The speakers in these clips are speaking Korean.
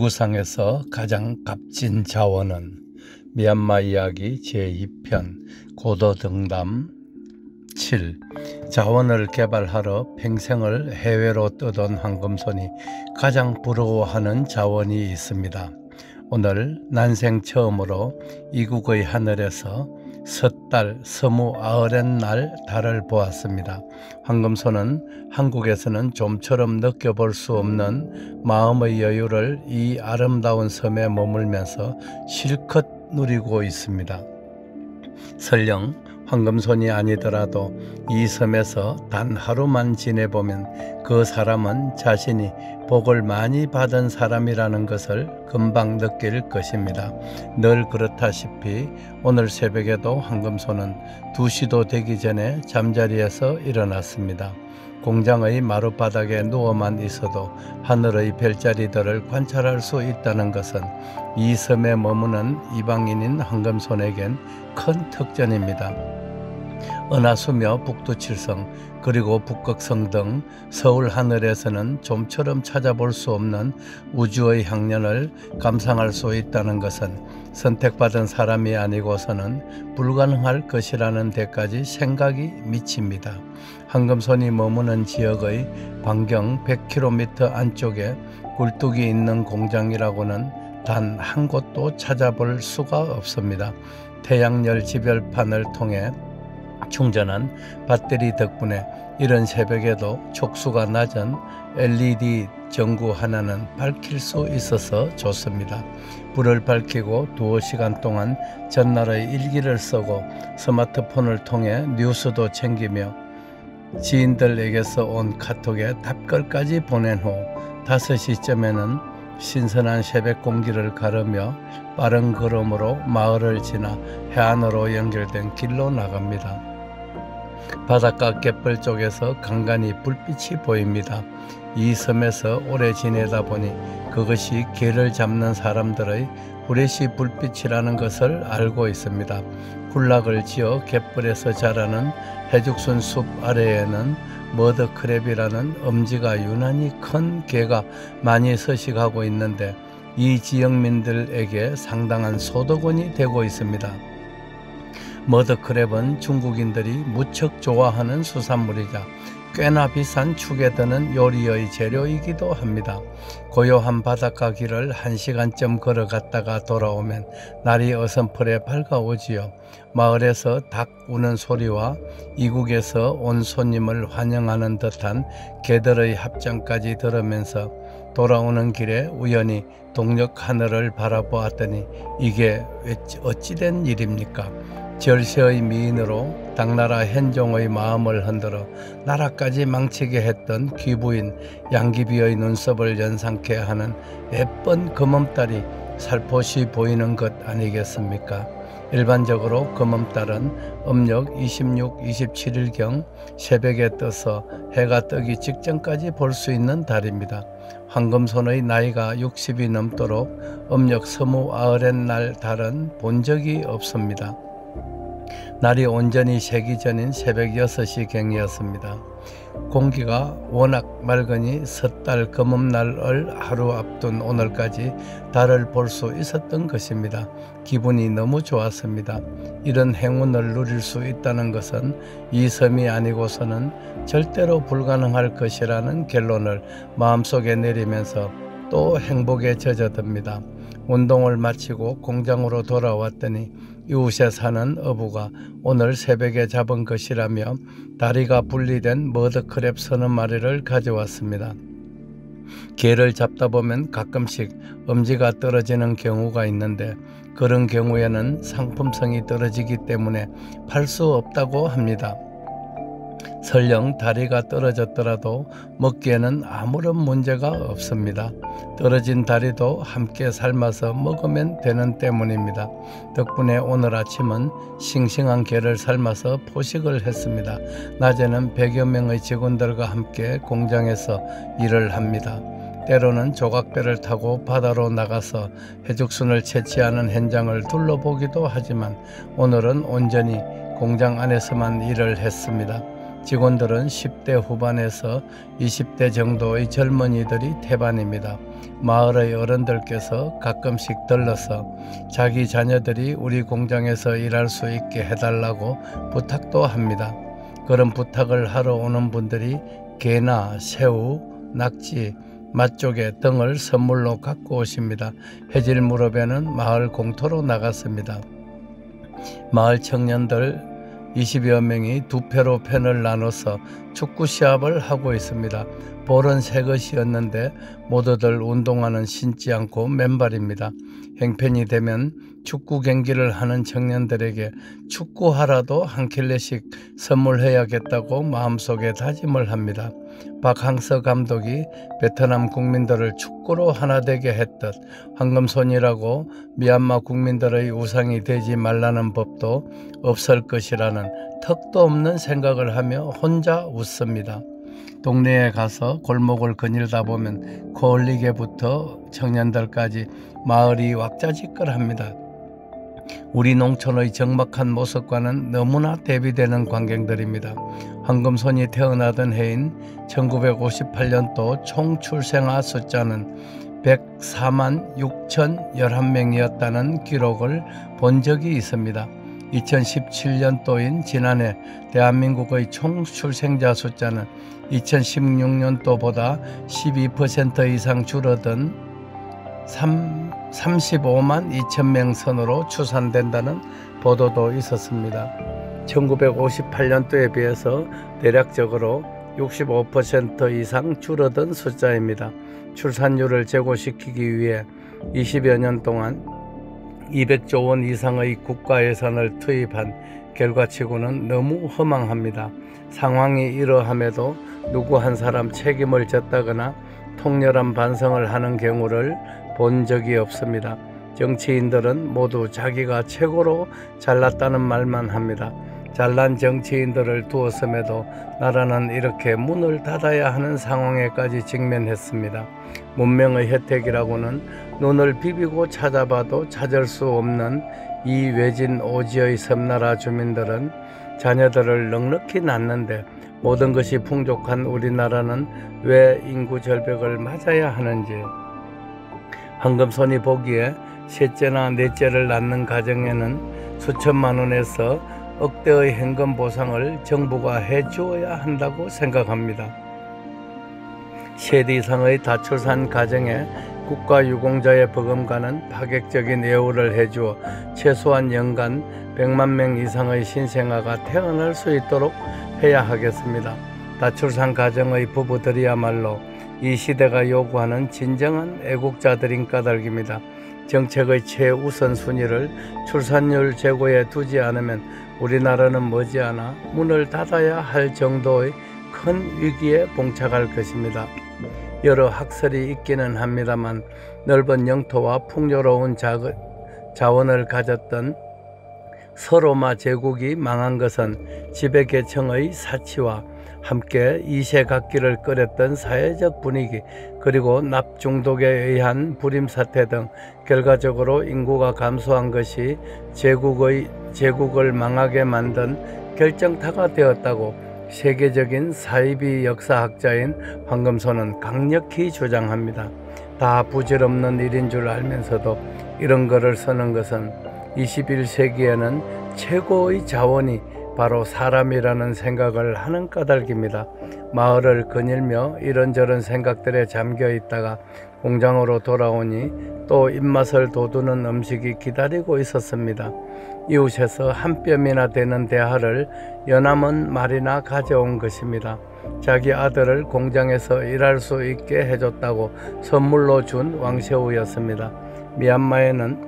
지구상에서 가장 값진 자원은 미얀마 이야기 제2편 고도등담 7. 자원을 개발하러 평생을 해외로 떠돈 황금손이 가장 부러워하는 자원이 있습니다. 오늘 난생 처음으로 이국의 하늘에서 섣달 서무아흐렛날 달을 보았습니다. 황금손은 한국에서는 좀처럼 느껴볼 수 없는 마음의 여유를 이 아름다운 섬에 머물면서 실컷 누리고 있습니다. 설령 황금손이 아니더라도 이 섬에서 단 하루만 지내보면 그 사람은 자신이 복을 많이 받은 사람이라는 것을 금방 느낄 것입니다. 늘 그렇다시피 오늘 새벽에도 황금손은 2시도 되기 전에 잠자리에서 일어났습니다. 공장의 마룻바닥에 누워만 있어도 하늘의 별자리들을 관찰할 수 있다는 것은 이 섬에 머무는 이방인인 황금손에겐 큰 특전입니다. 은하수며 북두칠성 그리고 북극성 등 서울 하늘에서는 좀처럼 찾아볼 수 없는 우주의 향연을 감상할 수 있다는 것은 선택받은 사람이 아니고서는 불가능할 것이라는 데까지 생각이 미칩니다. 황금손이 머무는 지역의 반경 100km 안쪽에 굴뚝이 있는 공장이라고는 단 한 곳도 찾아볼 수가 없습니다. 태양열 지별판을 통해 충전한 배터리 덕분에 이런 새벽에도 촉수가 낮은 LED 전구 하나는 밝힐 수 있어서 좋습니다. 불을 밝히고 2시간 동안 전날의 일기를 쓰고 스마트폰을 통해 뉴스도 챙기며 지인들에게서 온 카톡에 답글까지 보낸 후 5시쯤에는 신선한 새벽 공기를 가르며 빠른 걸음으로 마을을 지나 해안으로 연결된 길로 나갑니다. 바닷가 갯벌 쪽에서 간간히 불빛이 보입니다. 이 섬에서 오래 지내다 보니 그것이 개를 잡는 사람들의 후레쉬 불빛이라는 것을 알고 있습니다. 군락을 지어 갯벌에서 자라는 해죽순 숲 아래에는 머드크랩이라는 엄지가 유난히 큰 개가 많이 서식하고 있는데 이 지역민들에게 상당한 소득원이 되고 있습니다. 머드크랩은 중국인들이 무척 좋아하는 수산물이자 꽤나 비싼 축에 드는 요리의 재료이기도 합니다. 고요한 바닷가 길을 1시간쯤 걸어갔다가 돌아오면 날이 어선풀에 밝아오지요. 마을에서 닭 우는 소리와 이국에서 온 손님을 환영하는 듯한 개들의 합장까지 들으면서 돌아오는 길에 우연히 동력 하늘을 바라보았더니 이게 어찌된 일입니까? 절세의 미인으로 당나라 현종의 마음을 흔들어 나라까지 망치게 했던 귀부인 양귀비의 눈썹을 연상케 하는 예쁜 금음달이 살포시 보이는 것 아니겠습니까? 일반적으로 금음달은 음력 26, 27일경 새벽에 떠서 해가 뜨기 직전까지 볼 수 있는 달입니다. 황금손의 나이가 60이 넘도록 음력 서무아흐렛날 달은 본 적이 없습니다. 날이 온전히 새기 전인 새벽 6시경이었습니다. 공기가 워낙 맑으니 섣달 금음날을 하루 앞둔 오늘까지 달을 볼 수 있었던 것입니다. 기분이 너무 좋았습니다. 이런 행운을 누릴 수 있다는 것은 이 섬이 아니고서는 절대로 불가능할 것이라는 결론을 마음속에 내리면서 또 행복에 젖어듭니다. 운동을 마치고 공장으로 돌아왔더니 이웃에 사는 어부가 오늘 새벽에 잡은 것이라며 다리가 분리된 머드크랩 서너 마리를 가져왔습니다. 개를 잡다 보면 가끔씩 엄지가 떨어지는 경우가 있는데 그런 경우에는 상품성이 떨어지기 때문에 팔 수 없다고 합니다. 설령 다리가 떨어졌더라도 먹기에는 아무런 문제가 없습니다. 떨어진 다리도 함께 삶아서 먹으면 되는 때문입니다. 덕분에 오늘 아침은 싱싱한 게를 삶아서 포식을 했습니다. 낮에는 100여 명의 직원들과 함께 공장에서 일을 합니다. 때로는 조각배를 타고 바다로 나가서 해죽순을 채취하는 현장을 둘러보기도 하지만 오늘은 온전히 공장 안에서만 일을 했습니다. 직원들은 10대 후반에서 20대 정도의 젊은이들이 태반입니다. 마을의 어른들께서 가끔씩 들러서 자기 자녀들이 우리 공장에서 일할 수 있게 해달라고 부탁도 합니다. 그런 부탁을 하러 오는 분들이 게나 새우, 낙지, 맛조개 등을 선물로 갖고 오십니다. 해질 무렵에는 마을 공터로 나갔습니다. 마을 청년들 20여 명이 두 패로 편을 나눠서 축구 시합을 하고 있습니다. 볼은 새 것이었는데 모두들 운동화는 신지 않고 맨발입니다. 행편이 되면 축구 경기를 하는 청년들에게 축구하라도 한 켤레씩 선물해야겠다고 마음속에 다짐을 합니다. 박항서 감독이 베트남 국민들을 축구로 하나 되게 했듯 황금손이라고 미얀마 국민들의 우상이 되지 말라는 법도 없을 것이라는 턱도 없는 생각을 하며 혼자 웃습니다. 동네에 가서 골목을 거닐다 보면 거울리게부터 청년들까지 마을이 왁자지껄합니다. 우리 농촌의 적막한 모습과는 너무나 대비되는 광경들입니다. 황금손이 태어나던 해인 1958년도 총 출생아 숫자는 104만 6,011명이었다는 기록을 본 적이 있습니다. 2017년도인 지난해 대한민국의 총 출생자 숫자는 2016년도보다 12% 이상 줄어든 35만 2천명 선으로 추산된다는 보도도 있었습니다. 1958년도에 비해서 대략적으로 65% 이상 줄어든 숫자입니다. 출산율을 제고시키기 위해 20여 년 동안 200조 원 이상의 국가 예산을 투입한 결과치고는 너무 허망합니다. 상황이 이러함에도 누구 한 사람 책임을 졌다거나 통렬한 반성을 하는 경우를 본 적이 없습니다. 정치인들은 모두 자기가 최고로 잘났다는 말만 합니다. 잘난 정치인들을 두었음에도 나라는 이렇게 문을 닫아야 하는 상황에까지 직면했습니다. 문명의 혜택이라고는 눈을 비비고 찾아봐도 찾을 수 없는 이 외진 오지의 섬나라 주민들은 자녀들을 넉넉히 낳는데 모든 것이 풍족한 우리나라는 왜 인구 절벽을 맞아야 하는지, 황금손이 보기에 셋째나 넷째를 낳는 가정에는 수천만 원에서 억대의 현금 보상을 정부가 해주어야 한다고 생각합니다. 셋 이상의 다출산 가정에 국가유공자의 버금가는 파격적인 예우를 해주어 최소한 연간 100만 명 이상의 신생아가 태어날 수 있도록 해야 하겠습니다. 다출산 가정의 부부들이야말로 이 시대가 요구하는 진정한 애국자들인 까닭입니다. 정책의 최우선 순위를 출산율 제고에 두지 않으면 우리나라는 머지않아 문을 닫아야 할 정도의 큰 위기에 봉착할 것입니다. 여러 학설이 있기는 합니다만 넓은 영토와 풍요로운 자원을 가졌던 서로마 제국이 망한 것은 지배계층의 사치와 함께 이세각기를 끌었던 사회적 분위기, 그리고 납중독에 의한 불임사태 등 결과적으로 인구가 감소한 것이 제국을 망하게 만든 결정타가 되었다고 세계적인 사이비 역사학자인 황금손은 강력히 주장합니다. 다 부질없는 일인 줄 알면서도 이런 글을 쓰는 것은 21세기에는 최고의 자원이 바로 사람이라는 생각을 하는 까닭입니다. 마을을 거닐며 이런저런 생각들에 잠겨 있다가 공장으로 돌아오니 또 입맛을 돋우는 음식이 기다리고 있었습니다. 이웃에서 한 뼘이나 되는 대하를 연함은 말이나 가져온 것입니다. 자기 아들을 공장에서 일할 수 있게 해줬다고 선물로 준 왕새우였습니다. 미얀마에는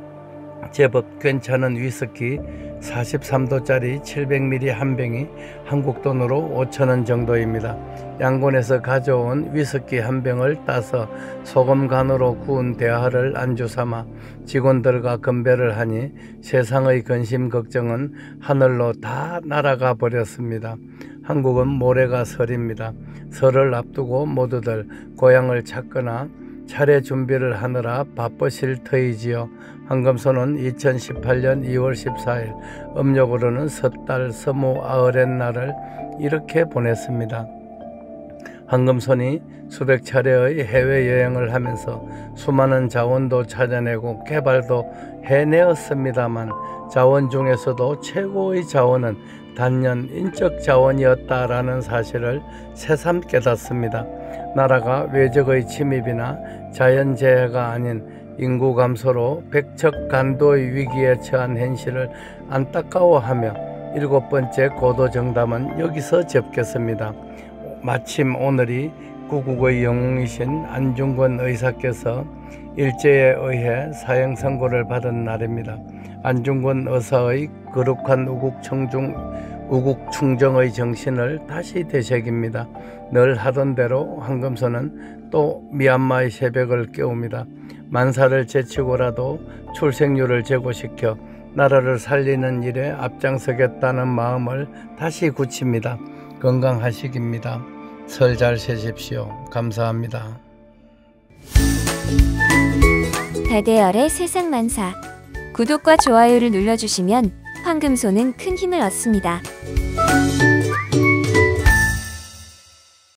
제법 괜찮은 위스키 43도짜리 700ml 한 병이 한국 돈으로 5,000원 정도입니다. 양곤에서 가져온 위스키 한 병을 따서 소금 간으로 구운 대하를 안주 삼아 직원들과 건배를 하니 세상의 근심 걱정은 하늘로 다 날아가 버렸습니다. 한국은 모레가 설입니다. 설을 앞두고 모두들 고향을 찾거나 차례 준비를 하느라 바쁘실 터이지요. 황금소는 2018년 2월 14일 음력으로는 섣달 서무 아흘의 날을 이렇게 보냈습니다. 황금손이 수백 차례의 해외여행을 하면서 수많은 자원도 찾아내고 개발도 해내었습니다만 자원 중에서도 최고의 자원은 단연 인적 자원이었다라는 사실을 새삼 깨닫습니다. 나라가 외적의 침입이나 자연재해가 아닌 인구 감소로 백척간도의 위기에 처한 현실을 안타까워하며 7번째 고도정담은 여기서 접겠습니다. 마침 오늘이 구국의 영웅이신 안중근 의사께서 일제에 의해 사형 선고를 받은 날입니다. 안중근 의사의 거룩한 우국충정의 정신을 다시 되새깁니다. 늘 하던 대로 황금소는 또 미얀마의 새벽을 깨웁니다. 만사를 제치고라도 출생률을 제고시켜 나라를 살리는 일에 앞장서겠다는 마음을 다시 굳힙니다. 건강하시깁니다. 설 잘 세십시오. 감사합니다. 달대열의 세상만사. 구독과 좋아요를 눌러주시면 황금소는 큰 힘을 얻습니다.